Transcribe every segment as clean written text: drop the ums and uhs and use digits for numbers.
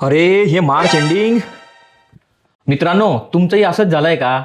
अरे हे March ending. मित्रांनो, तुमचंही असंच झालंय का?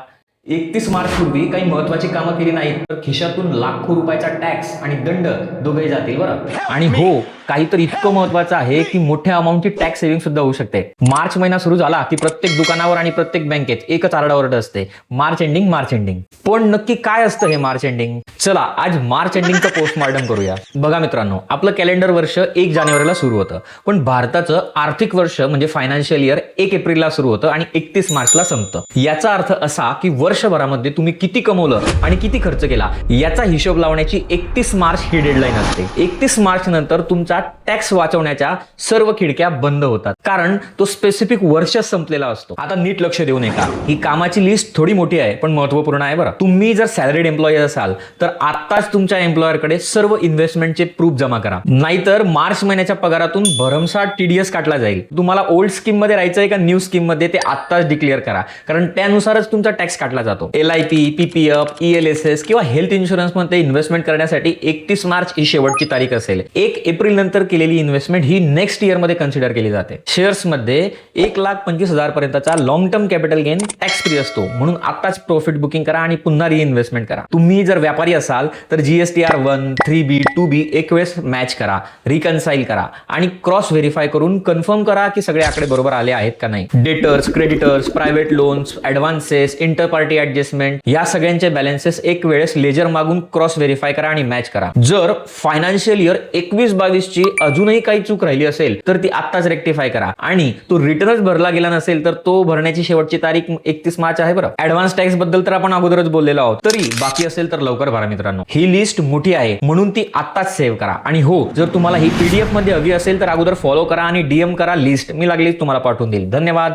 31 मार्च पूर्वी काही महत्वाची कामं केली नाहीत तर खिशातून लाखो रुपयाचा टॅक्स आणि दंड दोघे जातील बरं. आणि हो, काही तर इतकं महत्वाचं आहे की मोठ्या अमाऊंटची टॅक्स सेव्हिंग सुद्धा होऊ शकते. मार्च महिना सुरू झाला की प्रत्येक दुकानावर आणि प्रत्येक बँकेत एकच आरडाओरड असते, मार्च एंडिंग मार्च एंडिंग. पण नक्की काय असतं हे मार्च एंडिंग? चला आज मार्च एंडिंगचं पोस्टमॉर्टम करूया. बघा मित्रांनो, आपलं कॅलेंडर वर्ष 1 जानेवारीला सुरू होतं, पण भारताचं आर्थिक वर्ष म्हणजे फायनान्शियल इयर 1 एप्रिलला सुरू होतं आणि 31 मार्चला संपतं. याचा अर्थ असा की वर्षभरामध्ये तुम्ही किती कमवलं आणि किती खर्च केला याचा हिशोब लावण्याची 31 मार्च ही डेडलाईन असते. 31 मार्च नंतर तुमचा टॅक्स वाचवण्याच्या सर्व खिडक्या बंद होतात, कारण तो स्पेसिफिक वर्ष संपलेला असतो. आता नीट लक्ष देऊ नका, ही कामाची लिस्ट थोडी मोठी आहे पण महत्वपूर्ण आहे बरं. तुम्ही जर सॅलरीड एम्प्लॉई असाल तर आताच तुमच्या एम्प्लॉयरकडे सर्व इन्व्हेस्टमेंटचे प्रूफ जमा करा, नाहीतर मार्च महिन्याच्या पगारातून भरमसाठ टीडीएस काटला जाईल. तुम्हाला ओल्ड स्कीम मध्ये राहायचंय का न्यू स्कीम मध्ये ते आत्ताच डिक्लेअर करा, कारण त्यानुसारच तुमचा टॅक्स काटला जातो. LIP, PPF, ELSS किंवा हेल्थ इन्शुरन्स मध्ये इन्व्हेस्टमेंट करण्यासाठी 31 मार्च ही शेवटची तारीख असेल. 1 एप्रिल नंतर केलेली इन्व्हेस्टमेंट ही नेक्स्ट इयर मध्ये कन्सिडर केली जाते. शेअर्स मध्ये 1,25,000 पर्यंतचा long term capital gain tax free असतो, म्हणून आताच प्रॉफिट बुकिंग करा आणि पुन्हा रिइन्व्हेस्टमेंट करा. तुम्ही जर व्यापारी असाल तर GSTR 1, 3B, 2B एक वेळेस मॅच करा, रिकन्साईल करा आणि क्रॉस व्हेरीफाय करून कन्फर्म करा की सगळे आकडे बरोबर आले आहेत का नाही. Debtors, creditors, private loans, advances, inter party adjustment या सगळ्यांचे बॅलन्सेस एक वेळेस लेजर मागून क्रॉस व्हेरीफाय करा आणि मॅच करा. जर फायनान्शियल इयर 21-22 ची अजूनही काही चूक राहिली असेल तर ती आत्ताच रेक्टिफाय करा, आणि तो रिटर्नच भरला गेला नसेल तर तो भरण्याची शेवटची तारीख 31 मार्च आहे बरं. ऍडव्हान्स टॅक्स बद्दल तर आपण अगोदरच बोललेलो आहोत, तरी बाकी असेल तर लवकर भरा मित्रांनो. ही लिस्ट मोठी आहे म्हणून ती आत्ताच सेव्ह करा. आणि हो, जर तुम्हाला ही PDF मध्ये हवी असेल तर अगोदर फॉलो करा आणि DM करा लिस्ट. मी लागलीच तुम्हाला पाठवून देईल. धन्यवाद.